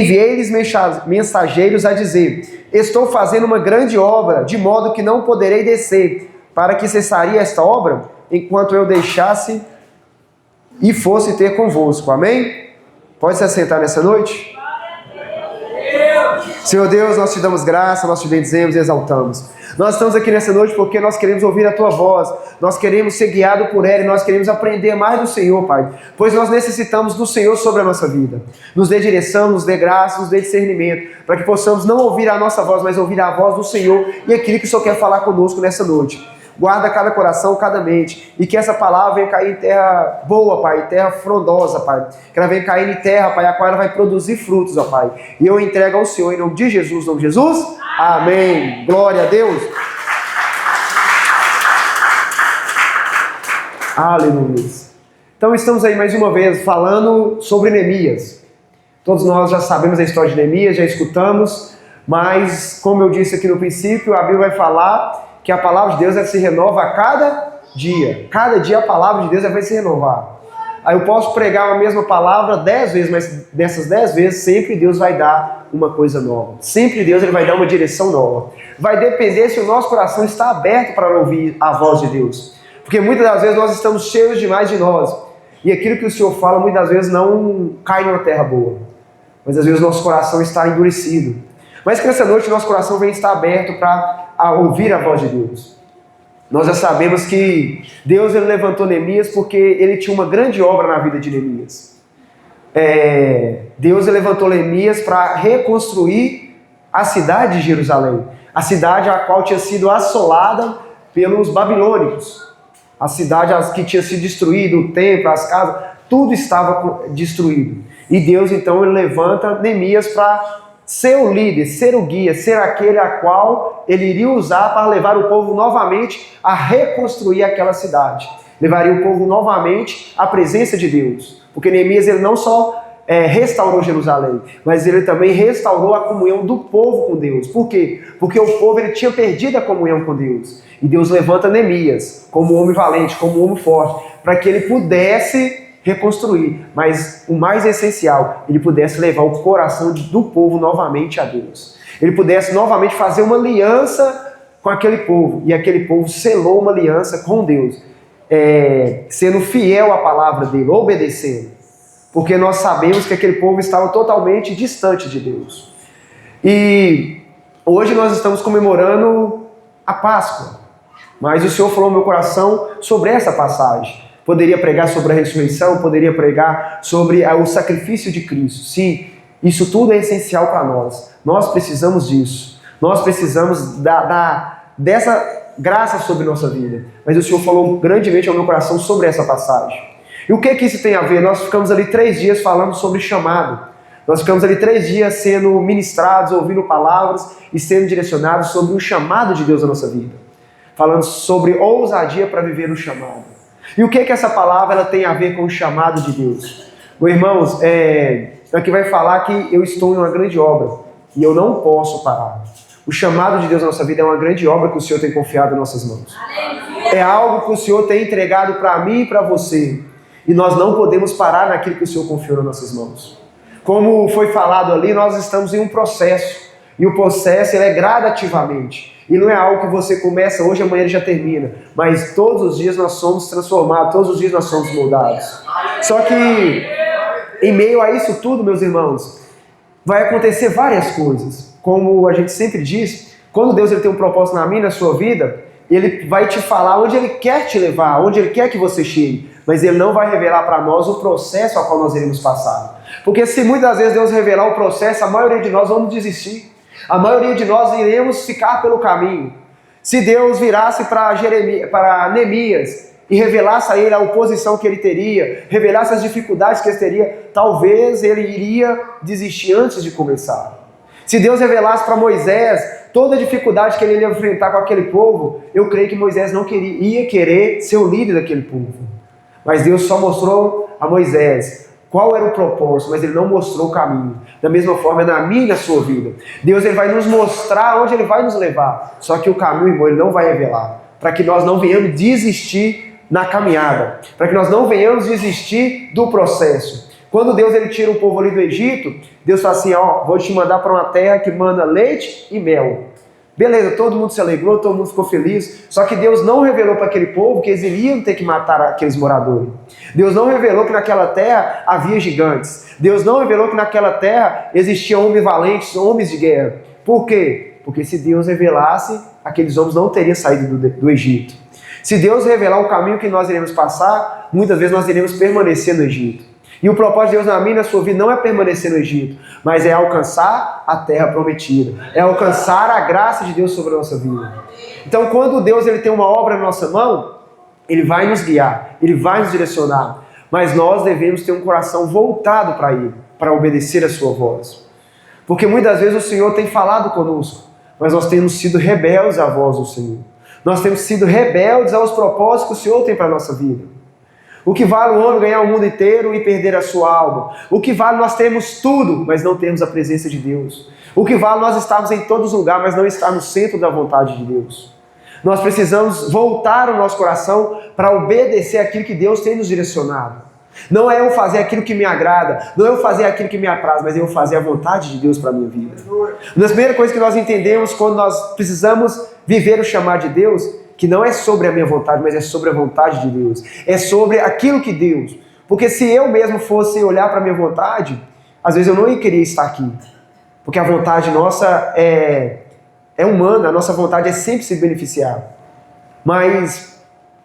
enviei-lhes mensageiros a dizer: estou fazendo uma grande obra, de modo que não poderei descer, para que cessaria esta obra, enquanto eu deixasse e fosse ter convosco. Amém? Pode se assentar nessa noite? Senhor Deus, nós te damos graça, nós te bendizemos e exaltamos. Nós estamos aqui nessa noite porque nós queremos ouvir a Tua voz, nós queremos ser guiados por ela e nós queremos aprender mais do Senhor, Pai, pois nós necessitamos do Senhor sobre a nossa vida. Nos dê direção, nos dê graça, nos dê discernimento, para que possamos não ouvir a nossa voz, mas ouvir a voz do Senhor e aquilo que o Senhor quer falar conosco nessa noite. Guarda cada coração, cada mente, e que essa palavra venha cair em terra boa, Pai, terra frondosa, Pai, que ela venha cair em terra, Pai, a qual ela vai produzir frutos, ó Pai, e eu entrego ao Senhor em nome de Jesus, em nome de Jesus, amém, glória a Deus, aleluia. Então estamos aí mais uma vez falando sobre Neemias. Todos nós já sabemos a história de Neemias, já escutamos, mas como eu disse aqui no princípio, a Bíblia vai falar que a palavra de Deus ela se renova a cada dia. Cada dia a palavra de Deus vai se renovar. Aí eu posso pregar a mesma palavra 10 vezes, mas dessas 10 vezes sempre Deus vai dar uma coisa nova. Sempre Deus ele vai dar uma direção nova. Vai depender se o nosso coração está aberto para ouvir a voz de Deus. Porque muitas das vezes nós estamos cheios demais de nós. E aquilo que o Senhor fala muitas vezes não cai numa terra boa. Mas às vezes o nosso coração está endurecido. Mas que nessa noite o nosso coração venha estar aberto para ouvir a voz de Deus. Nós já sabemos que Deus ele levantou Neemias porque ele tinha uma grande obra na vida de Neemias. Deus ele levantou Neemias para reconstruir a cidade de Jerusalém. A cidade a qual tinha sido assolada pelos babilônicos. A cidade que tinha sido destruída, o templo, as casas, tudo estava destruído. E Deus então ele levanta Neemias para ser o líder, ser o guia, ser aquele a qual ele iria usar para levar o povo novamente a reconstruir aquela cidade. Levaria o povo novamente à presença de Deus. Porque Neemias ele não só restaurou Jerusalém, mas ele também restaurou a comunhão do povo com Deus. Por quê? Porque o povo ele tinha perdido a comunhão com Deus. E Deus levanta Neemias como um homem valente, como um homem forte, para que ele pudesse reconstruir, mas o mais essencial, ele pudesse levar o coração do povo novamente a Deus. Ele pudesse novamente fazer uma aliança com aquele povo, e aquele povo selou uma aliança com Deus, sendo fiel à palavra dele, obedecendo, porque nós sabemos que aquele povo estava totalmente distante de Deus. E hoje nós estamos comemorando a Páscoa, mas o Senhor falou no meu coração sobre essa passagem. Poderia pregar sobre a ressurreição, poderia pregar sobre o sacrifício de Cristo. Sim, isso tudo é essencial para nós. Nós precisamos disso. Nós precisamos dessa graça sobre nossa vida. Mas o Senhor falou grandemente ao meu coração sobre essa passagem. E o que isso tem a ver? Nós ficamos ali 3 dias falando sobre chamado. Nós ficamos ali 3 dias sendo ministrados, ouvindo palavras e sendo direcionados sobre o chamado de Deus na nossa vida. Falando sobre ousadia para viver o chamado. E o que essa palavra ela tem a ver com o chamado de Deus? Meus irmãos, aqui vai falar que eu estou em uma grande obra e eu não posso parar. O chamado de Deus na nossa vida é uma grande obra que o Senhor tem confiado em nossas mãos. É algo que o Senhor tem entregado para mim e para você. E nós não podemos parar naquilo que o Senhor confiou nas nossas mãos. Como foi falado ali, nós estamos em um processo. E o processo ele é gradativamente. E não é algo que você começa hoje, amanhã ele já termina. Mas todos os dias nós somos transformados, todos os dias nós somos moldados. Só que, em meio a isso tudo, meus irmãos, vai acontecer várias coisas. Como a gente sempre diz, quando Deus ele tem um propósito na minha e na sua vida, Ele vai te falar onde Ele quer te levar, onde Ele quer que você chegue. Mas Ele não vai revelar para nós o processo ao qual nós iremos passar. Porque se muitas vezes Deus revelar o processo, a maioria de nós vamos desistir. A maioria de nós iremos ficar pelo caminho. Se Deus virasse para Neemias e revelasse a ele a oposição que ele teria, revelasse as dificuldades que ele teria, talvez ele iria desistir antes de começar. Se Deus revelasse para Moisés toda a dificuldade que ele ia enfrentar com aquele povo, eu creio que Moisés não ia querer ser o líder daquele povo. Mas Deus só mostrou a Moisés qual era o propósito, mas Ele não mostrou o caminho. Da mesma forma, na minha e na sua vida. Deus ele vai nos mostrar onde Ele vai nos levar. Só que o caminho, irmão, Ele não vai revelar. Para que nós não venhamos desistir na caminhada. Para que nós não venhamos desistir do processo. Quando Deus ele tira o povo ali do Egito, Deus fala assim, ó, vou te mandar para uma terra que manda leite e mel. Beleza, todo mundo se alegrou, todo mundo ficou feliz, só que Deus não revelou para aquele povo que eles iriam ter que matar aqueles moradores. Deus não revelou que naquela terra havia gigantes. Deus não revelou que naquela terra existiam homens valentes, homens de guerra. Por quê? Porque se Deus revelasse, aqueles homens não teriam saído do Egito. Se Deus revelar o caminho que nós iremos passar, muitas vezes nós iremos permanecer no Egito. E o propósito de Deus na minha e na sua vida não é permanecer no Egito, mas é alcançar a terra prometida. É alcançar a graça de Deus sobre a nossa vida. Então, quando Deus ele tem uma obra na nossa mão, Ele vai nos guiar, Ele vai nos direcionar. Mas nós devemos ter um coração voltado para Ele, para obedecer a sua voz. Porque muitas vezes o Senhor tem falado conosco, mas nós temos sido rebeldes à voz do Senhor. Nós temos sido rebeldes aos propósitos que o Senhor tem para a nossa vida. O que vale o homem ganhar o mundo inteiro e perder a sua alma? O que vale nós termos tudo, mas não termos a presença de Deus? O que vale nós estarmos em todos os lugares, mas não estar no centro da vontade de Deus? Nós precisamos voltar o nosso coração para obedecer aquilo que Deus tem nos direcionado. Não é eu fazer aquilo que me agrada, não é eu fazer aquilo que me apraz, mas é eu fazer a vontade de Deus para a minha vida. Uma das primeiras coisas que nós entendemos quando nós precisamos viver o chamado de Deus, que não é sobre a minha vontade, mas é sobre a vontade de Deus. É sobre aquilo que Deus... Porque se eu mesmo fosse olhar para a minha vontade, às vezes eu não ia querer estar aqui. Porque a vontade nossa é humana, a nossa vontade é sempre se beneficiar. Mas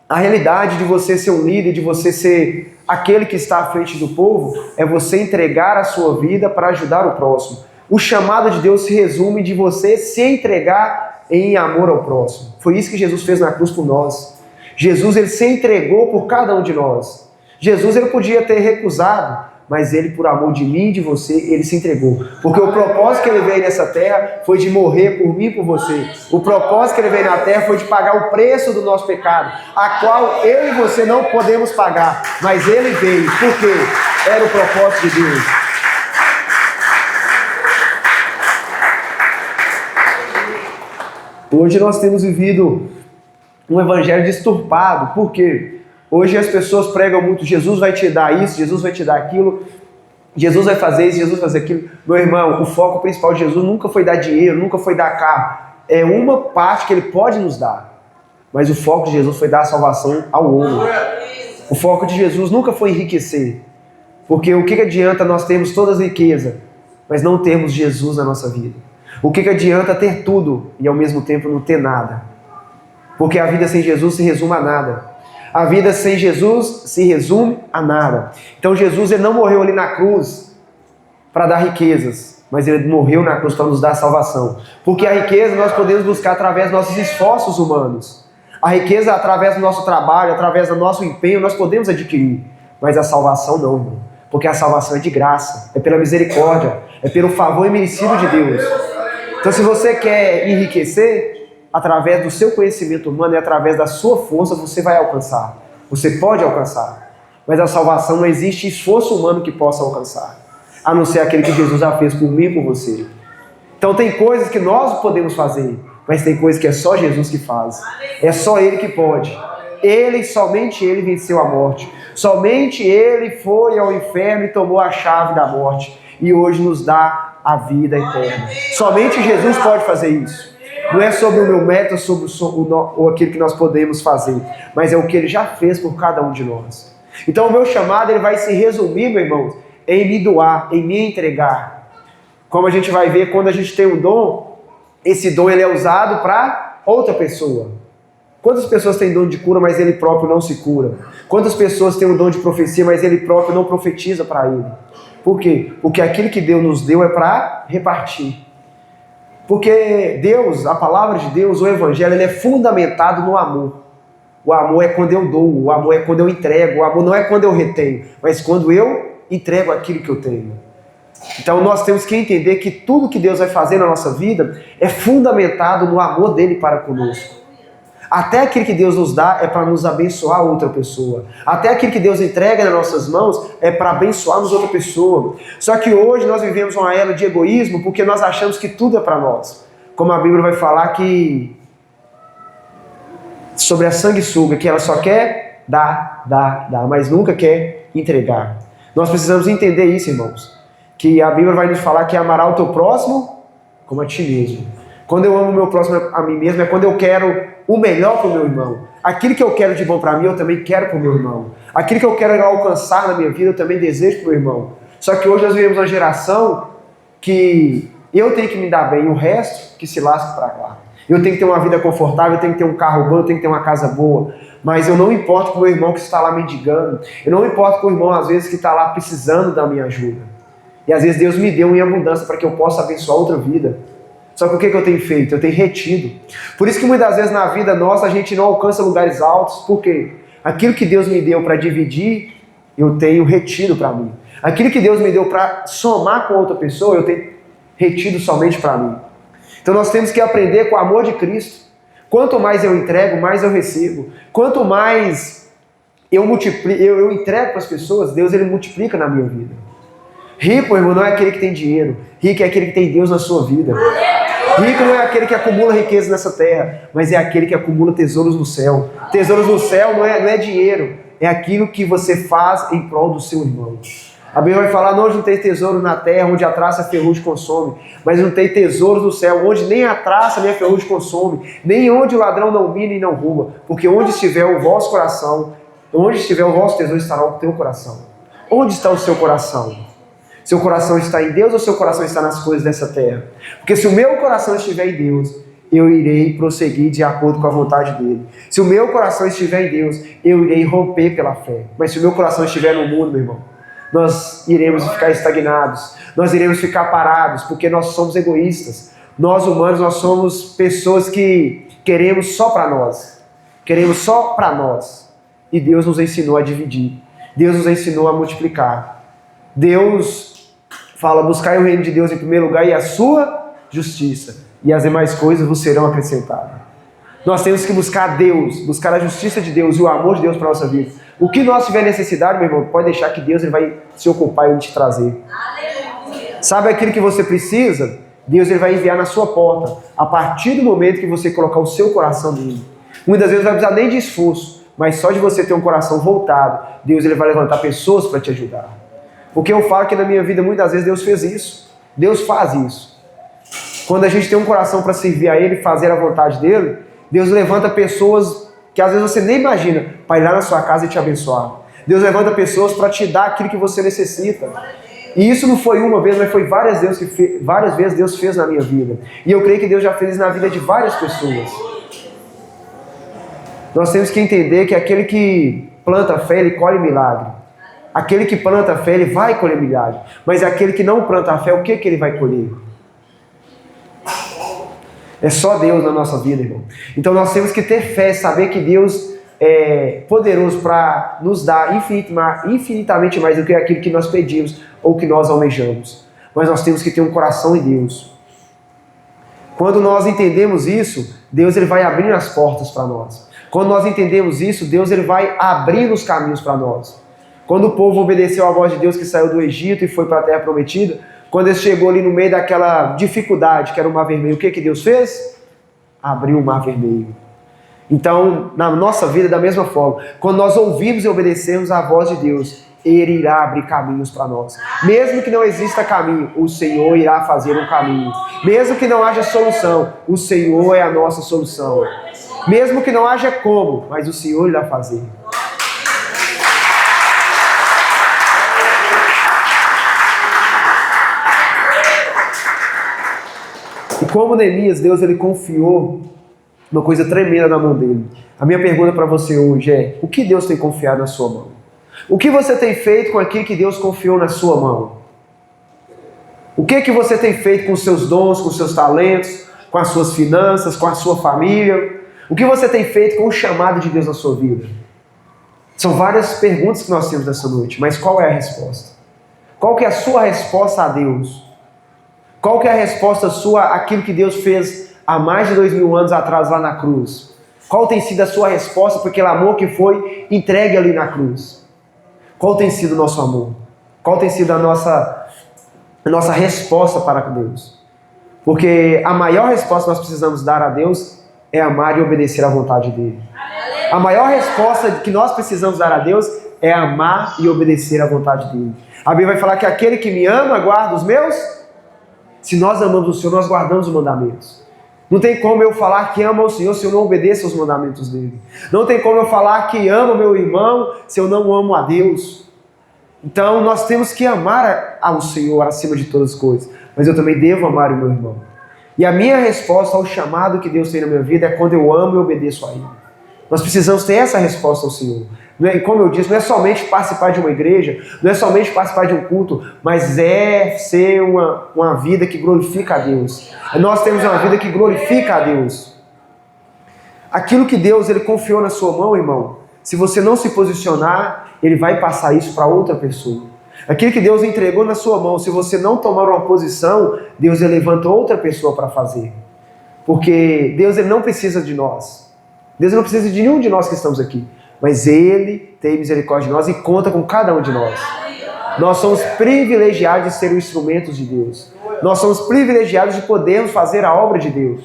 a realidade de você ser um líder, de você ser aquele que está à frente do povo, é você entregar a sua vida para ajudar o próximo. O chamado de Deus se resume de você se entregar em amor ao próximo. Foi isso que Jesus fez na cruz por nós. Jesus ele se entregou por cada um de nós. Jesus ele podia ter recusado, mas ele, por amor de mim e de você, ele se entregou. Porque o propósito que ele veio nessa terra foi de morrer por mim e por você. O propósito que ele veio na terra foi de pagar o preço do nosso pecado, a qual eu e você não podemos pagar. Mas ele veio, porque era o propósito de Deus. Hoje nós temos vivido um evangelho distorpado. Por quê? Hoje as pessoas pregam muito, Jesus vai te dar isso, Jesus vai te dar aquilo, Jesus vai fazer isso, Jesus vai fazer aquilo. Meu irmão, o foco principal de Jesus nunca foi dar dinheiro, nunca foi dar carro. É uma parte que Ele pode nos dar. Mas o foco de Jesus foi dar a salvação ao homem. O foco de Jesus nunca foi enriquecer. Porque o que adianta nós termos todas as riquezas, mas não termos Jesus na nossa vida? O que adianta ter tudo e ao mesmo tempo não ter nada? Porque a vida sem Jesus se resume a nada. A vida sem Jesus se resume a nada. Então Jesus ele não morreu ali na cruz para dar riquezas, mas Ele morreu na cruz para nos dar salvação. Porque a riqueza nós podemos buscar através dos nossos esforços humanos. A riqueza através do nosso trabalho, através do nosso empenho, nós podemos adquirir. Mas a salvação não, irmão. Porque a salvação é de graça, é pela misericórdia, é pelo favor imerecido de Deus. Então se você quer enriquecer, através do seu conhecimento humano e através da sua força, você vai alcançar. Você pode alcançar. Mas a salvação não existe esforço humano que possa alcançar, a não ser aquele que Jesus já fez por mim e por você. Então tem coisas que nós podemos fazer, mas tem coisas que é só Jesus que faz. É só Ele que pode. Ele, somente Ele venceu a morte. Somente Ele foi ao inferno e tomou a chave da morte. E hoje nos dá a vida eterna. Somente Jesus pode fazer isso. Não é sobre o meu método, ou aquilo que nós podemos fazer, mas é o que Ele já fez por cada um de nós. Então o meu chamado ele vai se resumir, meu irmão, em me doar, em me entregar. Como a gente vai ver, quando a gente tem um dom, esse dom ele é usado para outra pessoa. Quantas pessoas têm dom de cura, mas ele próprio não se cura? Quantas pessoas têm um dom de profecia, mas ele próprio não profetiza para ele? Por quê? Porque aquilo que Deus nos deu é para repartir. Porque Deus, a palavra de Deus, o evangelho, ele é fundamentado no amor. O amor é quando eu dou, o amor é quando eu entrego, o amor não é quando eu retenho, mas quando eu entrego aquilo que eu tenho. Então nós temos que entender que tudo que Deus vai fazer na nossa vida é fundamentado no amor dele para conosco. Até aquilo que Deus nos dá é para nos abençoar outra pessoa. Até aquilo que Deus entrega nas nossas mãos é para abençoarmos outra pessoa. Só que hoje nós vivemos uma era de egoísmo porque nós achamos que tudo é para nós. Como a Bíblia vai falar que sobre a sanguessuga, que ela só quer dar, mas nunca quer entregar. Nós precisamos entender isso, irmãos. Que a Bíblia vai nos falar que amará o teu próximo como a ti mesmo. Quando eu amo o meu próximo a mim mesmo, é quando eu quero o melhor para o meu irmão. Aquilo que eu quero de bom para mim, eu também quero para o meu irmão. Aquilo que eu quero alcançar na minha vida, eu também desejo para o meu irmão. Só que hoje nós vivemos uma geração que eu tenho que me dar bem, o resto que se lasque para lá. Eu tenho que ter uma vida confortável, eu tenho que ter um carro bom, eu tenho que ter uma casa boa. Mas eu não importo com o meu irmão que está lá mendigando. Eu não importo com o irmão, às vezes, que está lá precisando da minha ajuda. E às vezes Deus me deu em abundância para que eu possa abençoar outra vida. Só que o que eu tenho feito? Eu tenho retido. Por isso que muitas vezes na vida nossa a gente não alcança lugares altos. Por quê? Aquilo que Deus me deu para dividir, eu tenho retido para mim. Aquilo que Deus me deu para somar com outra pessoa, eu tenho retido somente para mim. Então nós temos que aprender com o amor de Cristo. Quanto mais eu entrego, mais eu recebo. Quanto mais eu entrego para as pessoas, Deus ele multiplica na minha vida. Rico, irmão, não é aquele que tem dinheiro. Rico é aquele que tem Deus na sua vida. Rico não é aquele que acumula riqueza nessa terra, mas é aquele que acumula tesouros no céu. Tesouros no céu não é dinheiro, é aquilo que você faz em prol do seu irmão. A Bíblia vai falar, não juntei tesouro na terra, onde a traça e a ferrugem consome, mas juntei tesouros no céu, onde nem a traça nem a ferrugem consome, nem onde o ladrão não mina e não rouba, porque onde estiver o vosso coração, onde estiver o vosso tesouro estará o teu coração. Onde está o seu coração? Seu coração está em Deus ou seu coração está nas coisas dessa terra? Porque se o meu coração estiver em Deus, eu irei prosseguir de acordo com a vontade dele. Se o meu coração estiver em Deus, eu irei romper pela fé. Mas se o meu coração estiver no mundo, meu irmão, nós iremos ficar estagnados, nós iremos ficar parados, porque nós somos egoístas. Nós humanos, nós somos pessoas que queremos só para nós. Queremos só para nós. E Deus nos ensinou a dividir. Deus nos ensinou a multiplicar. Deus fala, buscai o reino de Deus em primeiro lugar e a sua justiça, e as demais coisas vos serão acrescentadas. Nós temos que buscar Deus, buscar a justiça de Deus e o amor de Deus para a nossa vida. O que nós tiver necessidade, meu irmão, pode deixar que Deus ele vai se ocupar e te trazer. Sabe aquilo que você precisa? Deus ele vai enviar na sua porta, a partir do momento que você colocar o seu coração nele. Muitas vezes não vai precisar nem de esforço, mas só de você ter um coração voltado, Deus ele vai levantar pessoas para te ajudar. Porque eu falo que na minha vida muitas vezes Deus fez isso. Deus faz isso. Quando a gente tem um coração para servir a Ele, fazer a vontade dEle, Deus levanta pessoas que às vezes você nem imagina para ir lá na sua casa e te abençoar. Deus levanta pessoas para te dar aquilo que você necessita. E isso não foi uma vez, mas foi várias vezes Deus fez na minha vida. E eu creio que Deus já fez isso na vida de várias pessoas. Nós temos que entender que aquele que planta fé, ele colhe milagre. Aquele que planta a fé, ele vai colher milagre. Mas aquele que não planta a fé, o que ele vai colher? É só Deus na nossa vida, irmão. Então nós temos que ter fé, saber que Deus é poderoso para nos dar infinitamente mais do que aquilo que nós pedimos ou que nós almejamos. Mas nós temos que ter um coração em Deus. Quando nós entendemos isso, Deus ele vai abrindo as portas para nós. Quando nós entendemos isso, Deus ele vai abrindo os caminhos para nós. Quando o povo obedeceu à voz de Deus que saiu do Egito e foi para a terra prometida, quando ele chegou ali no meio daquela dificuldade que era o Mar Vermelho, o que Deus fez? Abriu o Mar Vermelho. Então, na nossa vida, da mesma forma, quando nós ouvimos e obedecemos à voz de Deus, Ele irá abrir caminhos para nós. Mesmo que não exista caminho, o Senhor irá fazer um caminho. Mesmo que não haja solução, o Senhor é a nossa solução. Mesmo que não haja como, mas o Senhor irá fazer. E como Neemias, Deus ele confiou uma coisa tremenda na mão dele. A minha pergunta para você hoje é: o que Deus tem confiado na sua mão? O que você tem feito com aquilo que Deus confiou na sua mão? O que você tem feito com os seus dons, com os seus talentos, com as suas finanças, com a sua família? O que você tem feito com o chamado de Deus na sua vida? São várias perguntas que nós temos nessa noite, mas qual é a resposta? Qual que é a sua resposta a Deus? Qual que é a resposta sua àquilo que Deus fez há mais de 2000 anos atrás lá na cruz? Qual tem sido a sua resposta por aquele amor que foi entregue ali na cruz? Qual tem sido o nosso amor? Qual tem sido a nossa resposta para com Deus? Porque a maior resposta que nós precisamos dar a Deus é amar e obedecer à vontade dEle. A maior resposta que nós precisamos dar a Deus é amar e obedecer à vontade dele. A Bíblia vai falar que aquele que me ama guarda os meus. Se nós amamos o Senhor, nós guardamos os mandamentos. Não tem como eu falar que amo o Senhor se eu não obedeço aos mandamentos dele. Não tem como eu falar que amo meu irmão se eu não amo a Deus. Então nós temos que amar ao Senhor acima de todas as coisas. Mas eu também devo amar o meu irmão. E a minha resposta ao chamado que Deus tem na minha vida é quando eu amo e obedeço a Ele. Nós precisamos ter essa resposta ao Senhor. E como eu disse, não é somente participar de uma igreja, não é somente participar de um culto, mas é ser uma vida que glorifica a Deus. Nós temos uma vida que glorifica a Deus. Aquilo que Deus ele confiou na sua mão, irmão, se você não se posicionar, Ele vai passar isso para outra pessoa. Aquilo que Deus entregou na sua mão, se você não tomar uma posição, Deus ele levanta outra pessoa para fazer. Porque Deus ele não precisa de nós. Deus não precisa de nenhum de nós que estamos aqui. Mas Ele tem misericórdia de nós e conta com cada um de nós. Nós somos privilegiados de ser instrumentos de Deus. Nós somos privilegiados de podermos fazer a obra de Deus.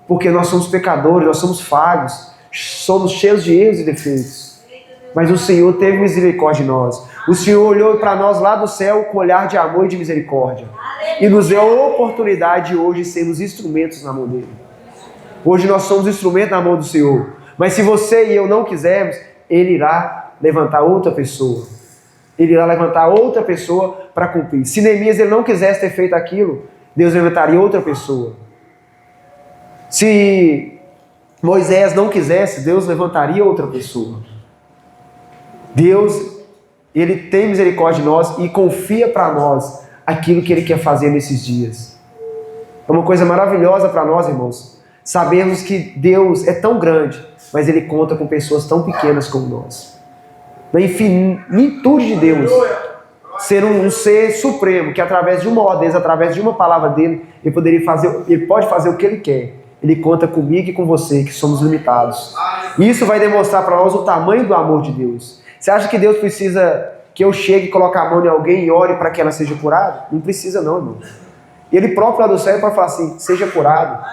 Porque nós somos pecadores, nós somos falhos, somos cheios de erros e defeitos. Mas o Senhor teve misericórdia de nós. O Senhor olhou para nós lá do céu com olhar de amor e de misericórdia. E nos deu a oportunidade de hoje sermos instrumentos na mão dEle. Hoje nós somos instrumentos na mão do Senhor. Mas se você e eu não quisermos, Ele irá levantar outra pessoa. Ele irá levantar outra pessoa para cumprir. Se Neemias ele não quisesse ter feito aquilo, Deus levantaria outra pessoa. Se Moisés não quisesse, Deus levantaria outra pessoa. Deus, Ele tem misericórdia de nós e confia para nós aquilo que Ele quer fazer nesses dias. É uma coisa maravilhosa para nós, irmãos. Sabemos que Deus é tão grande, mas Ele conta com pessoas tão pequenas como nós. Na infinitude de Deus, ser um ser supremo, que através de uma ordem, através de uma palavra dEle, Ele pode fazer o que Ele quer. Ele conta comigo e com você, que somos limitados. E isso vai demonstrar para nós o tamanho do amor de Deus. Você acha que Deus precisa que eu chegue e coloque a mão em alguém e ore para que ela seja curada? Não precisa não, irmão. Ele próprio lá do céu para falar assim, seja curado.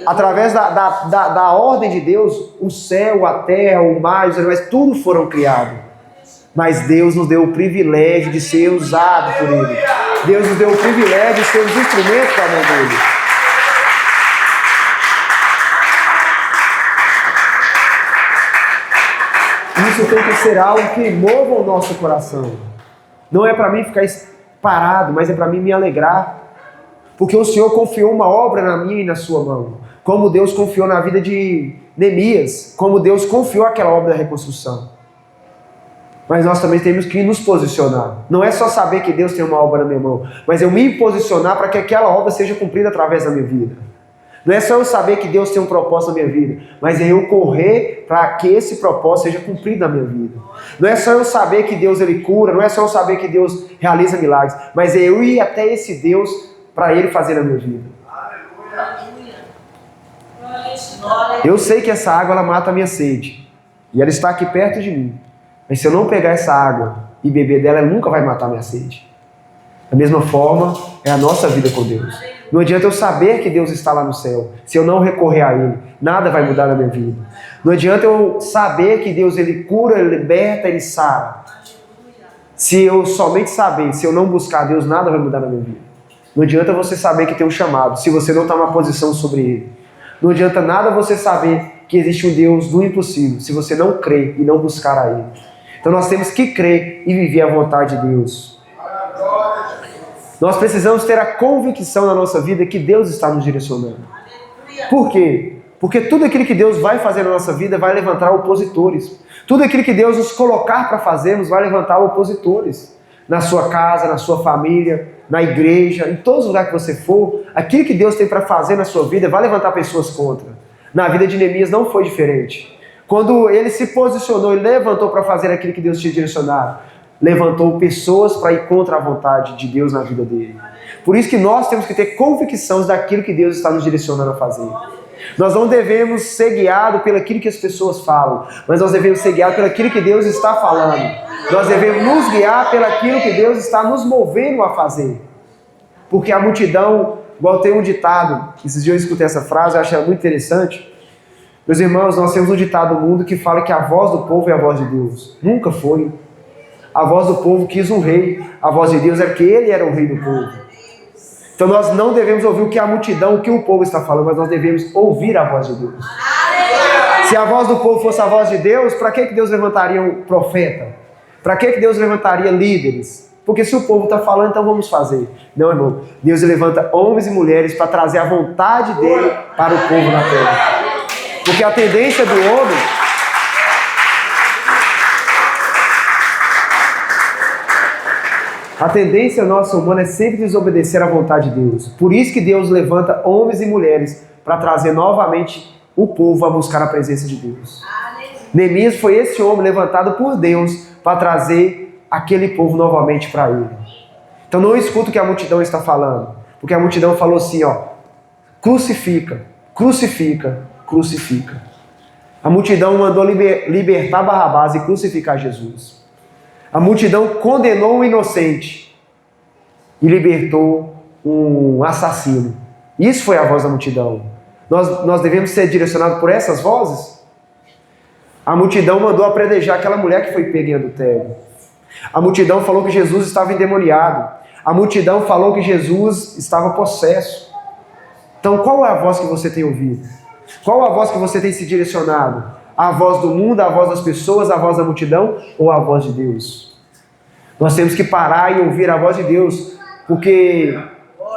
Através da ordem de Deus, o céu, a terra, o mar, os animais, tudo foram criados. Mas Deus nos deu o privilégio de ser usado por Ele. Deus nos deu o privilégio de ser os instrumentos da mão dEle. Isso tem que ser algo que mova o nosso coração. Não é para mim ficar parado, mas é para mim me alegrar. Porque o Senhor confiou uma obra na minha e na sua mão. Como Deus confiou na vida de Neemias, como Deus confiou aquela obra da reconstrução. Mas nós também temos que nos posicionar. Não é só saber que Deus tem uma obra na minha mão, mas eu me posicionar para que aquela obra seja cumprida através da minha vida. Não é só eu saber que Deus tem um propósito na minha vida, mas é eu correr para que esse propósito seja cumprido na minha vida. Não é só eu saber que Deus ele cura, não é só eu saber que Deus realiza milagres, mas é eu ir até esse Deus para Ele fazer na minha vida. Eu sei que essa água ela mata a minha sede. E ela está aqui perto de mim. Mas se eu não pegar essa água e beber dela, ela nunca vai matar a minha sede. Da mesma forma, é a nossa vida com Deus. Não adianta eu saber que Deus está lá no céu. Se eu não recorrer a Ele, nada vai mudar na minha vida. Não adianta eu saber que Deus Ele cura, Ele liberta, Ele sara. Se eu somente saber, se eu não buscar Deus, nada vai mudar na minha vida. Não adianta você saber que tem um chamado, se você não está numa posição sobre Ele. Não adianta nada você saber que existe um Deus do impossível, se você não crer e não buscar a Ele. Então nós temos que crer e viver a vontade de Deus. Nós precisamos ter a convicção na nossa vida que Deus está nos direcionando. Por quê? Porque tudo aquilo que Deus vai fazer na nossa vida vai levantar opositores. Tudo aquilo que Deus nos colocar para fazermos vai levantar opositores. Na sua casa, na sua família, na igreja, em todos os lugares que você for, aquilo que Deus tem para fazer na sua vida vai levantar pessoas contra. Na vida de Neemias não foi diferente. Quando ele se posicionou e levantou para fazer aquilo que Deus tinha direcionado, levantou pessoas para ir contra a vontade de Deus na vida dele. Por isso que nós temos que ter convicção daquilo que Deus está nos direcionando a fazer. Nós não devemos ser guiados pelo aquilo que as pessoas falam, mas nós devemos ser guiados pelo aquilo que Deus está falando. Nós devemos nos guiar pelo aquilo que Deus está nos movendo a fazer. Porque a multidão, igual tem um ditado, esses dias eu escutei essa frase, eu achei muito interessante. Meus irmãos, nós temos um ditado no mundo que fala que a voz do povo é a voz de Deus. Nunca foi. A voz do povo quis um rei. A voz de Deus era que ele era o rei do povo. Então nós não devemos ouvir o que a multidão, o que o povo está falando, mas nós devemos ouvir a voz de Deus. Se a voz do povo fosse a voz de Deus, para que Deus levantaria um profeta? Para que Deus levantaria líderes? Porque se o povo está falando, então vamos fazer. Não, irmão. Deus levanta homens e mulheres para trazer a vontade dele para o povo na terra. Porque a tendência do homem... A tendência nossa humana é sempre desobedecer à vontade de Deus. Por isso que Deus levanta homens e mulheres para trazer novamente o povo a buscar a presença de Deus. Neemias foi esse homem levantado por Deus para trazer aquele povo novamente para ele. Então não escuta o que a multidão está falando. Porque a multidão falou assim, ó, crucifica, crucifica, crucifica. A multidão mandou libertar Barrabás e crucificar Jesus. A multidão condenou um inocente e libertou um assassino. Isso foi a voz da multidão. Nós devemos ser direcionados por essas vozes? A multidão mandou apredejar aquela mulher que foi pega em adultério. A multidão falou que Jesus estava endemoniado. A multidão falou que Jesus estava possesso. Então qual é a voz que você tem ouvido? Qual a voz que você tem se direcionado? A voz do mundo, a voz das pessoas, a voz da multidão ou a voz de Deus? Nós temos que parar e ouvir a voz de Deus, porque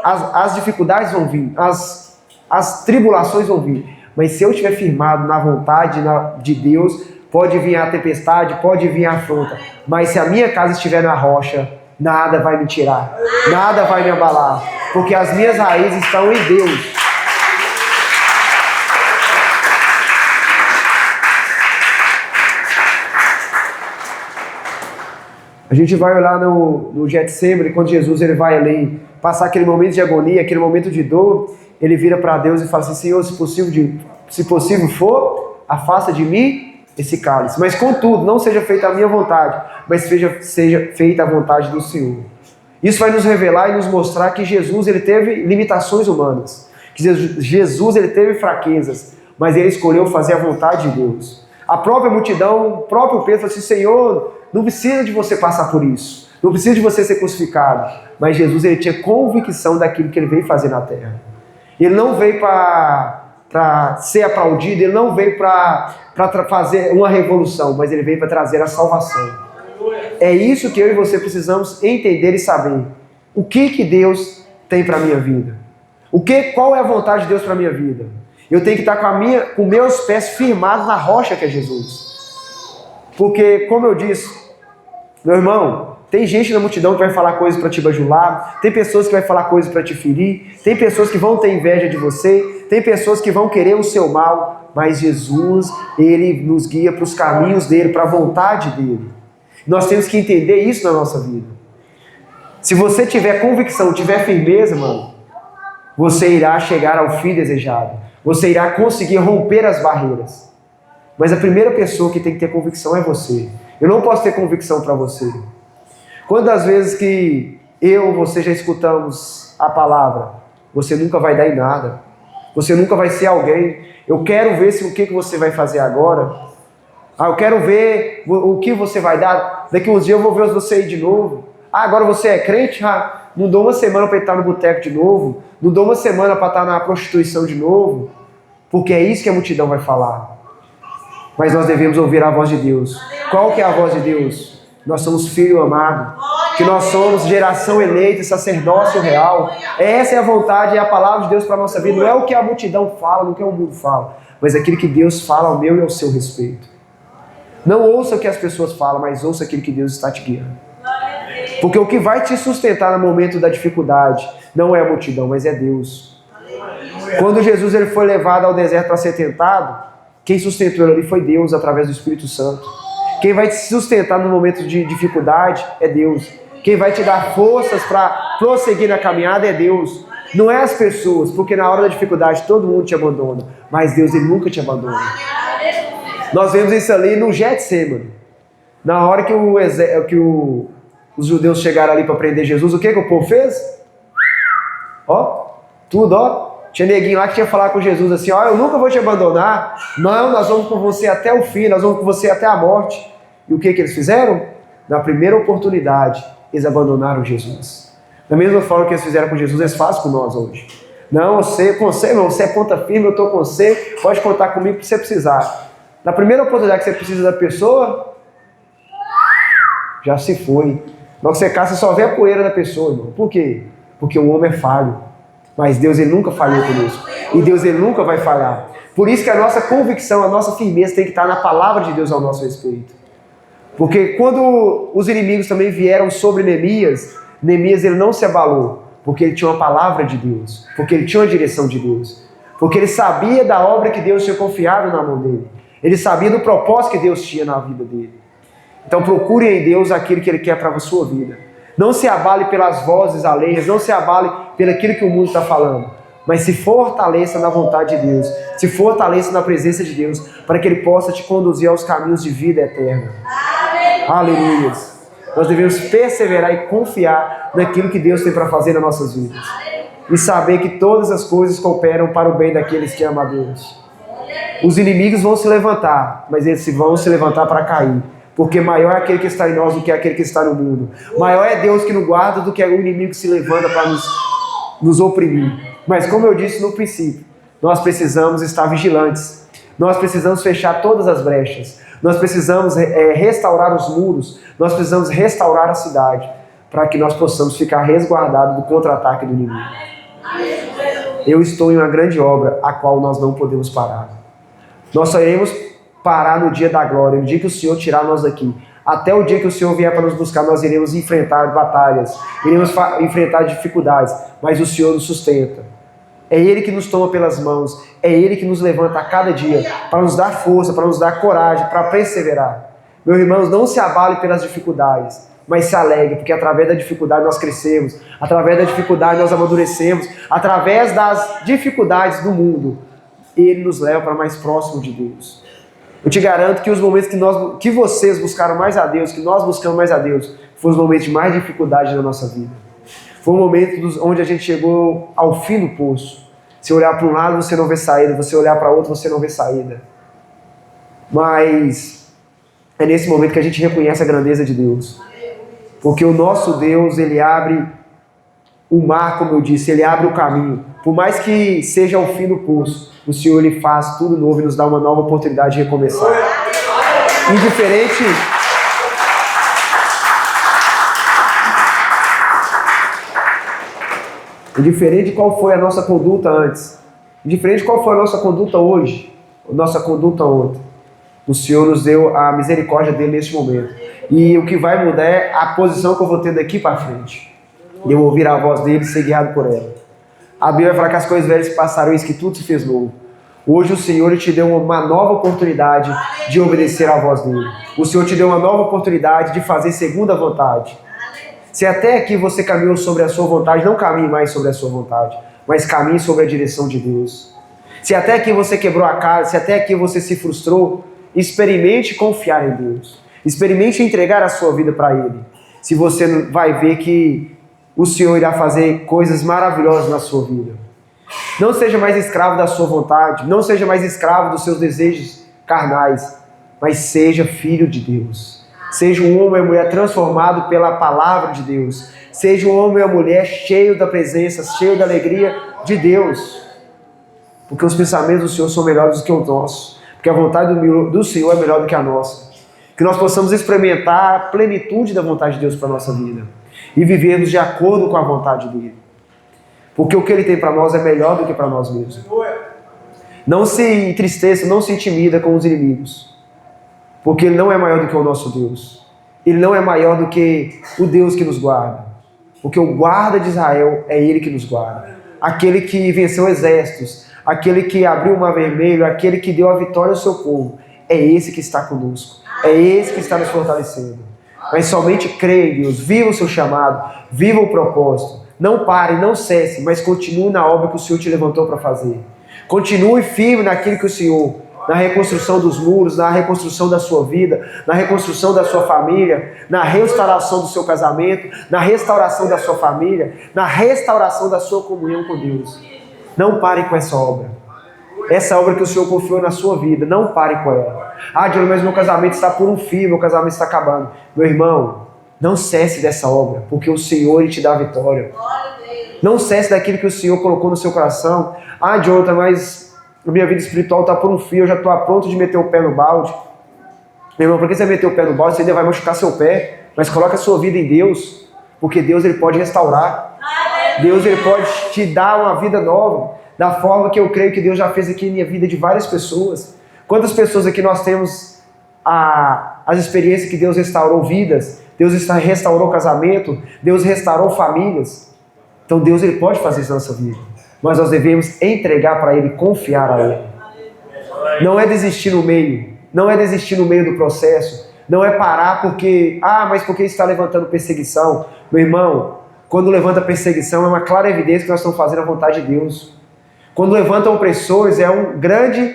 as dificuldades vão vir, as tribulações vão vir, mas se eu estiver firmado na vontade de Deus, pode vir a tempestade, pode vir a afronta, mas se a minha casa estiver na rocha, nada vai me tirar, nada vai me abalar, porque as minhas raízes estão em Deus. A gente vai olhar no Getsemane, quando Jesus ele vai ali passar aquele momento de agonia, aquele momento de dor, ele vira para Deus e fala assim, Senhor, se possível for, afasta de mim esse cálice. Mas contudo, não seja feita a minha vontade, mas seja feita a vontade do Senhor. Isso vai nos revelar e nos mostrar que Jesus ele teve limitações humanas, que Jesus ele teve fraquezas, mas ele escolheu fazer a vontade de Deus. A própria multidão, o próprio Pedro falou assim, Senhor, não precisa de você passar por isso, não precisa de você ser crucificado, mas Jesus ele tinha convicção daquilo que ele veio fazer na terra. Ele não veio para ser aplaudido, ele não veio para fazer uma revolução, mas ele veio para trazer a salvação. É isso que eu e você precisamos entender e saber. O que Deus tem para a minha vida? Qual é a vontade de Deus para a minha vida? Eu tenho que estar com meus pés firmados na rocha que é Jesus. Porque, como eu disse, meu irmão, tem gente na multidão que vai falar coisas para te bajular, tem pessoas que vai falar coisas para te ferir, tem pessoas que vão ter inveja de você, tem pessoas que vão querer o seu mal, mas Jesus, ele nos guia para os caminhos dele, para a vontade dele. Nós temos que entender isso na nossa vida. Se você tiver convicção, tiver firmeza, mano, você irá chegar ao fim desejado. Você irá conseguir romper as barreiras. Mas a primeira pessoa que tem que ter convicção é você. Eu não posso ter convicção para você. Quantas vezes que eu ou você já escutamos a palavra, você nunca vai dar em nada. Você nunca vai ser alguém. Eu quero ver o que você vai fazer agora. Eu quero ver o que você vai dar. Daqui uns dias eu vou ver você aí de novo. Agora você é crente? Não dou uma semana para estar no boteco de novo. Não dou uma semana para estar na prostituição de novo. Porque é isso que a multidão vai falar. Mas nós devemos ouvir a voz de Deus. Qual que é a voz de Deus? Nós somos filho amado. Que nós somos geração eleita, sacerdócio real. Essa é a vontade e a palavra de Deus para a nossa vida. Não é o que a multidão fala, não é o que o mundo fala. Mas aquilo que Deus fala ao meu e ao seu respeito. Não ouça o que as pessoas falam, mas ouça aquilo que Deus está te guiando. Porque o que vai te sustentar no momento da dificuldade não é a multidão, mas é Deus. Quando Jesus ele foi levado ao deserto para ser tentado, quem sustentou ele ali foi Deus através do Espírito Santo. Quem vai te sustentar no momento de dificuldade é Deus. Quem vai te dar forças para prosseguir na caminhada é Deus. Não é as pessoas, porque na hora da dificuldade todo mundo te abandona. Mas Deus ele nunca te abandona. Nós vemos isso ali no Getsemane. Na hora que os judeus chegaram ali para prender Jesus, o que o povo fez? Ó, tudo, ó. Tinha neguinho lá que tinha falado com Jesus assim, ó, eu nunca vou te abandonar, não, nós vamos com você até o fim, nós vamos com você até a morte. E o que eles fizeram? Na primeira oportunidade, eles abandonaram Jesus. Da mesma forma que eles fizeram com Jesus, eles fazem com nós hoje. Não, com você, irmão, você é ponta firme, eu estou com você, pode contar comigo se você precisar. Na primeira oportunidade que você precisa da pessoa, já se foi. Na hora que você caça, você só vê a poeira da pessoa, irmão. Por quê? Porque o homem é falho. Mas Deus, ele nunca falhou conosco. E Deus, ele nunca vai falhar. Por isso que a nossa convicção, a nossa firmeza tem que estar na palavra de Deus ao nosso respeito. Porque quando os inimigos também vieram sobre Neemias, Neemias ele não se abalou. Porque ele tinha uma palavra de Deus. Porque ele tinha uma direção de Deus. Porque ele sabia da obra que Deus tinha confiado na mão dele. Ele sabia do propósito que Deus tinha na vida dele. Então procure em Deus aquilo que Ele quer para a sua vida. Não se abale pelas vozes alheias, não se abale pelo aquilo que o mundo está falando. Mas se fortaleça na vontade de Deus. Se fortaleça na presença de Deus, para que Ele possa te conduzir aos caminhos de vida eterna. Aleluia. Nós devemos perseverar e confiar naquilo que Deus tem para fazer nas nossas vidas. E saber que todas as coisas cooperam para o bem daqueles que amam a Deus. Os inimigos vão se levantar, mas eles vão se levantar para cair. Porque maior é aquele que está em nós do que aquele que está no mundo. Maior é Deus que nos guarda do que o inimigo que se levanta para nos oprimir. Mas como eu disse no princípio, nós precisamos estar vigilantes. Nós precisamos fechar todas as brechas. Nós precisamos restaurar os muros. Nós precisamos restaurar a cidade. Para que nós possamos ficar resguardados do contra-ataque do inimigo. Eu estou em uma grande obra, a qual nós não podemos parar. Nós só iremos parar no dia da glória, no dia que o Senhor tirar nós daqui. Até o dia que o Senhor vier para nos buscar, nós iremos enfrentar batalhas, iremos enfrentar dificuldades, mas o Senhor nos sustenta. É Ele que nos toma pelas mãos, é Ele que nos levanta a cada dia, para nos dar força, para nos dar coragem, para perseverar. Meus irmãos, não se abale pelas dificuldades, mas se alegre, porque através da dificuldade nós crescemos, através da dificuldade nós amadurecemos, através das dificuldades do mundo, Ele nos leva para mais próximo de Deus. Eu te garanto que os momentos que vocês buscaram mais a Deus, que nós buscamos mais a Deus, foram os momentos de mais dificuldade na nossa vida. Foi um momento onde a gente chegou ao fim do poço. Se olhar para um lado, você não vê saída. Você olhar para outro, você não vê saída. Mas é nesse momento que a gente reconhece a grandeza de Deus. Porque o nosso Deus, Ele abre o mar, como eu disse, Ele abre o caminho. Por mais que seja o fim do poço, o Senhor, Ele faz tudo novo e nos dá uma nova oportunidade de recomeçar. Indiferente de qual foi a nossa conduta antes, indiferente de qual foi a nossa conduta hoje, a nossa conduta ontem, o Senhor nos deu a misericórdia dele neste momento. E o que vai mudar é a posição que eu vou ter daqui para frente. E eu ouvir a voz dele e ser guiado por ela. A Bíblia vai falar que as coisas velhas passaram, isso que tudo se fez novo. Hoje o Senhor te deu uma nova oportunidade de obedecer à voz dele. O Senhor te deu uma nova oportunidade de fazer segundo a vontade. Se até aqui você caminhou sobre a sua vontade, não caminhe mais sobre a sua vontade, mas caminhe sobre a direção de Deus. Se até aqui você quebrou a cara, se até aqui você se frustrou, experimente confiar em Deus. Experimente entregar a sua vida para Ele. Se você vai ver que o Senhor irá fazer coisas maravilhosas na sua vida. Não seja mais escravo da sua vontade, não seja mais escravo dos seus desejos carnais, mas seja filho de Deus. Seja um homem e uma mulher transformado pela palavra de Deus. Seja um homem e uma mulher cheio da presença, cheio da alegria de Deus. Porque os pensamentos do Senhor são melhores do que os nossos. Porque a vontade do Senhor é melhor do que a nossa. Que nós possamos experimentar a plenitude da vontade de Deus para a nossa vida. E vivermos de acordo com a vontade dele. Porque o que ele tem para nós é melhor do que para nós mesmos. Não se entristeça, não se intimida com os inimigos. Porque ele não é maior do que o nosso Deus. Ele não é maior do que o Deus que nos guarda. Porque o guarda de Israel é ele que nos guarda. Aquele que venceu exércitos, aquele que abriu o mar vermelho, aquele que deu a vitória ao seu povo. É esse que está conosco. É esse que está nos fortalecendo. Mas somente creia em Deus, viva o seu chamado, viva o propósito. Não pare, não cesse, mas continue na obra que o Senhor te levantou para fazer. Continue firme naquilo que o Senhor, na reconstrução dos muros, na reconstrução da sua vida, na reconstrução da sua família, na restauração do seu casamento, na restauração da sua família, na restauração da sua comunhão com Deus. Não pare com essa obra. Essa obra que o Senhor confiou na sua vida, não pare com ela. Ah, Diogo, mas meu casamento está por um fio, meu casamento está acabando. Meu irmão, não cesse dessa obra, porque o Senhor Ele te dá a vitória. Não cesse daquilo que o Senhor colocou no seu coração. Ah, Diogo, mas a minha vida espiritual está por um fio, eu já estou a ponto de meter o pé no balde. Meu irmão, por que você meter o pé no balde? Você ainda vai machucar seu pé. Mas coloca a sua vida em Deus, porque Deus Ele pode restaurar. Deus Ele pode te dar uma vida nova, da forma que eu creio que Deus já fez aqui na vida de várias pessoas. Quantas pessoas aqui nós temos as experiências que Deus restaurou vidas, Deus restaurou casamento, Deus restaurou famílias. Então Deus Ele pode fazer isso na nossa vida, mas nós devemos entregar para Ele, confiar a Ele. Não é desistir no meio, não é desistir no meio do processo, não é parar porque, mas porque está levantando perseguição. Meu irmão, quando levanta perseguição é uma clara evidência que nós estamos fazendo a vontade de Deus. Quando levantam opressores é uma grande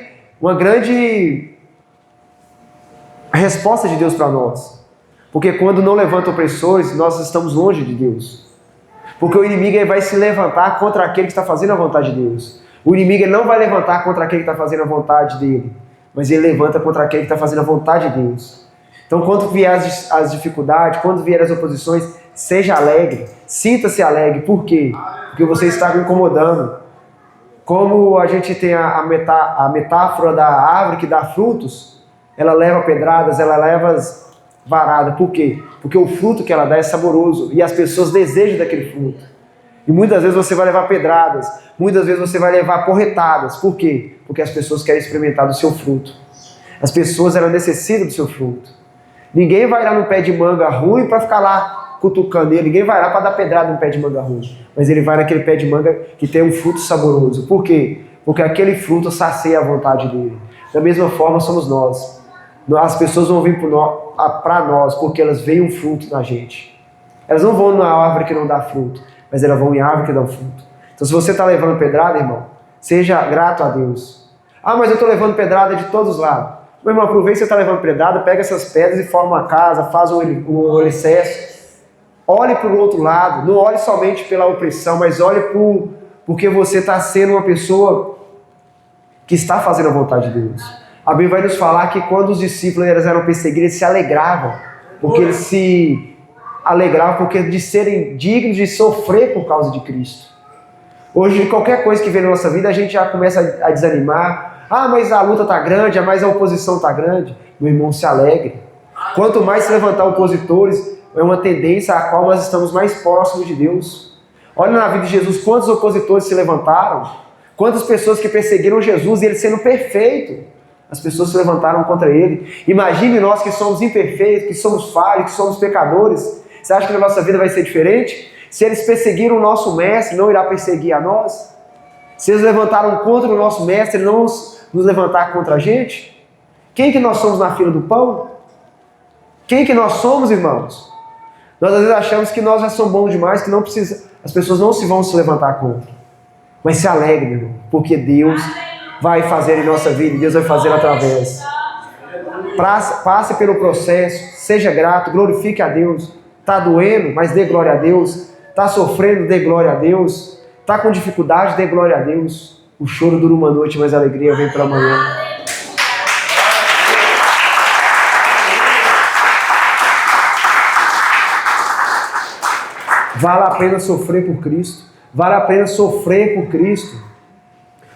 resposta de Deus para nós. Porque quando não levantam opressores, nós estamos longe de Deus. Porque o inimigo ele vai se levantar contra aquele que está fazendo a vontade de Deus. O inimigo ele não vai levantar contra aquele que está fazendo a vontade dele, mas ele levanta contra aquele que está fazendo a vontade de Deus. Então quando vier as dificuldades, quando vier as oposições, seja alegre, sinta-se alegre. Por quê? Porque você está incomodando. Como a gente tem a metáfora da árvore que dá frutos, ela leva pedradas, ela leva varadas. Por quê? Porque o fruto que ela dá é saboroso e as pessoas desejam daquele fruto. E muitas vezes você vai levar pedradas, muitas vezes você vai levar porretadas. Por quê? Porque as pessoas querem experimentar do seu fruto. As pessoas elas necessitam do seu fruto. Ninguém vai lá no pé de manga ruim para ficar lá cutucando ele, ninguém vai lá para dar pedrada no pé de manga ruim, mas ele vai naquele pé de manga que tem um fruto saboroso. Por quê? Porque aquele fruto sacia a vontade dele. Da mesma forma somos nós. As pessoas vão vir para nós porque elas veem um fruto na gente. Elas não vão na árvore que não dá fruto, mas elas vão em árvore que dá fruto. Então se você está levando pedrada, irmão, seja grato a Deus. Mas eu estou levando pedrada de todos os lados. Meu irmão, aproveita que você está levando pedrada, pega essas pedras e forma uma casa, faz um alicerce. Olhe para o outro lado, não olhe somente pela opressão, mas olhe porque você está sendo uma pessoa que está fazendo a vontade de Deus. A Bíblia vai nos falar que quando os discípulos eram perseguidos, eles se alegravam, porque eles se alegravam porque de serem dignos de sofrer por causa de Cristo. Hoje, qualquer coisa que vem na nossa vida, a gente já começa a desanimar. Mas a luta está grande, mas a oposição está grande. Meu irmão, se alegre. Quanto mais se levantar opositores, é uma tendência a qual nós estamos mais próximos de Deus. Olha na vida de Jesus, quantos opositores se levantaram, quantas pessoas que perseguiram Jesus e ele sendo perfeito, as pessoas se levantaram contra ele. Imagine nós que somos imperfeitos, que somos falhos, que somos pecadores. Você acha que na nossa vida vai ser diferente? Se eles perseguiram o nosso mestre, não irá perseguir a nós? Se eles levantaram contra o nosso mestre, ele não nos levantar contra a gente? Quem que nós somos na fila do pão? Quem que nós somos, irmãos? Nós às vezes achamos que nós já somos bons demais, que não precisa, as pessoas não vão se levantar contra. Mas se alegre, meu irmão, porque Deus vai fazer em nossa vida, Deus vai fazer através. Passe pelo processo, seja grato, glorifique a Deus. Está doendo, mas dê glória a Deus. Está sofrendo, dê glória a Deus. Está com dificuldade, dê glória a Deus. O choro dura uma noite, mas a alegria vem para amanhã. Vale a pena sofrer por Cristo. Vale a pena sofrer por Cristo.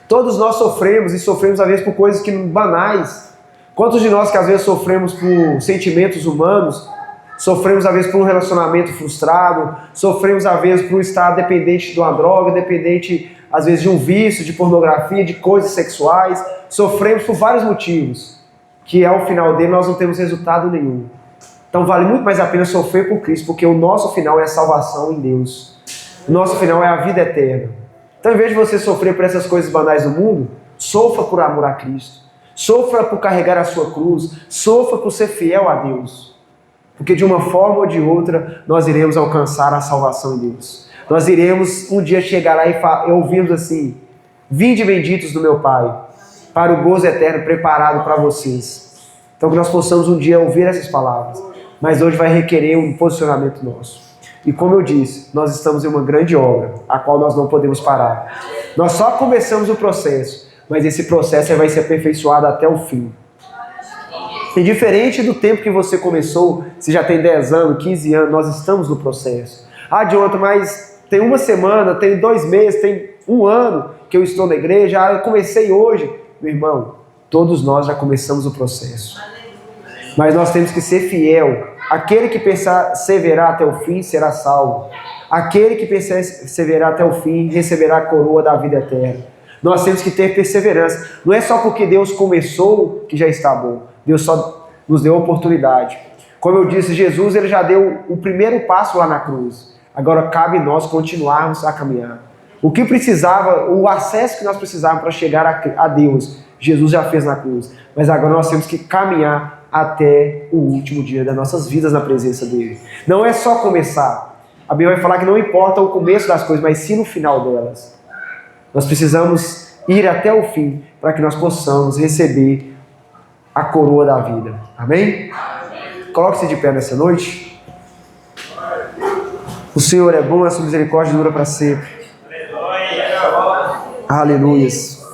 Todos nós sofremos e sofremos às vezes por coisas banais. Quantos de nós que às vezes sofremos por sentimentos humanos, sofremos às vezes por um relacionamento frustrado, sofremos às vezes por estar dependente de uma droga, dependente às vezes de um vício, de pornografia, de coisas sexuais. Sofremos por vários motivos, que ao final dele nós não temos resultado nenhum. Então vale muito mais a pena sofrer por Cristo, porque o nosso final é a salvação em Deus. O nosso final é a vida eterna. Então, em vez de você sofrer por essas coisas banais do mundo, sofra por amor a Cristo. Sofra por carregar a sua cruz. Sofra por ser fiel a Deus. Porque de uma forma ou de outra, nós iremos alcançar a salvação em Deus. Nós iremos um dia chegar lá e ouvirmos assim: vinde benditos do meu Pai, para o gozo eterno preparado para vocês. Então que nós possamos um dia ouvir essas palavras. Mas hoje vai requerer um posicionamento nosso. E como eu disse, nós estamos em uma grande obra, a qual nós não podemos parar. Nós só começamos o processo, mas esse processo vai ser aperfeiçoado até o fim. E diferente do tempo que você começou, se já tem 10 anos, 15 anos, nós estamos no processo. Ah, Jonathan, mas tem uma semana, tem 2 meses, tem 1 ano que eu estou na igreja, eu comecei hoje. Meu irmão, todos nós já começamos o processo. Mas nós temos que ser fiel. Aquele que perseverar até o fim será salvo. Aquele que perseverar até o fim receberá a coroa da vida eterna. Nós temos que ter perseverança. Não é só porque Deus começou que já está bom. Deus só nos deu a oportunidade. Como eu disse, Jesus ele já deu o primeiro passo lá na cruz. Agora cabe nós continuarmos a caminhar. O que precisava, o acesso que nós precisávamos para chegar a Deus, Jesus já fez na cruz. Mas agora nós temos que caminhar até o último dia das nossas vidas na presença dele. Não é só começar. A Bíblia vai falar que não importa o começo das coisas, mas sim no final delas. Nós precisamos ir até o fim para que nós possamos receber a coroa da vida. Amém? Coloque-se de pé nessa noite. O Senhor é bom, a sua misericórdia dura para sempre. Aleluias.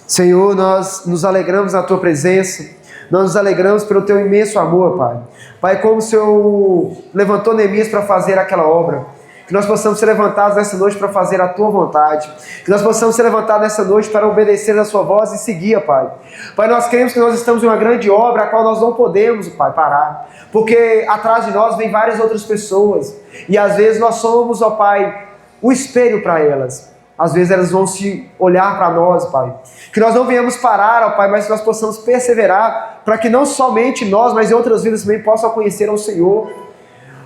Senhor, nós nos alegramos na tua presença. Nós nos alegramos pelo teu imenso amor, Pai. Pai, como o Senhor levantou Neemias para fazer aquela obra. Que nós possamos ser levantados nessa noite para fazer a tua vontade. Que nós possamos ser levantados nessa noite para obedecer a sua voz e seguir, Pai. Pai, nós cremos que nós estamos em uma grande obra, a qual nós não podemos, Pai, parar. Porque atrás de nós vem várias outras pessoas. E às vezes nós somos, ó Pai, o espelho para elas. Às vezes elas vão se olhar para nós, Pai. Que nós não venhamos parar, ó Pai, mas que nós possamos perseverar para que não somente nós, mas outras vidas também possam conhecer ao Senhor.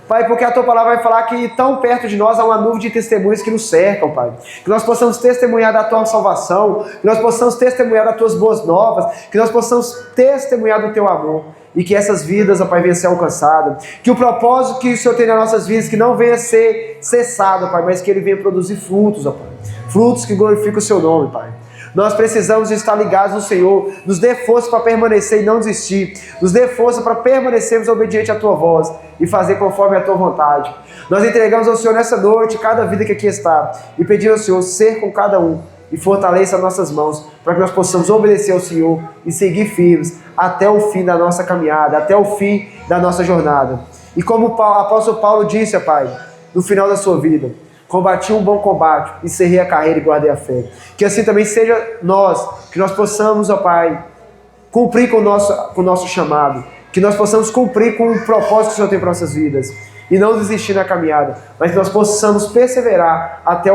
Pai, porque a tua palavra vai falar que tão perto de nós há uma nuvem de testemunhas que nos cercam, Pai. Que nós possamos testemunhar da tua salvação, que nós possamos testemunhar das tuas boas novas, que nós possamos testemunhar do teu amor. E que essas vidas, ó Pai, venham a ser alcançadas. Que o propósito que o Senhor tem nas nossas vidas, que não venha a ser cessado, Pai, mas que ele venha produzir frutos, ó Pai. Frutos que glorificam o seu nome, Pai. Nós precisamos estar ligados no Senhor. Nos dê força para permanecer e não desistir. Nos dê força para permanecermos obedientes à tua voz e fazer conforme a tua vontade. Nós entregamos ao Senhor nessa noite cada vida que aqui está e pedimos ao Senhor ser com cada um e fortaleça as nossas mãos para que nós possamos obedecer ao Senhor e seguir firmes até o fim da nossa caminhada, até o fim da nossa jornada. E como o apóstolo Paulo disse, Pai, no final da sua vida: combati um bom combate, encerrei a carreira e guardei a fé. Que assim também seja nós, que nós possamos, ó Pai, cumprir com o nosso chamado, que nós possamos cumprir com o propósito que o Senhor tem para nossas vidas, e não desistir na caminhada, mas que nós possamos perseverar até o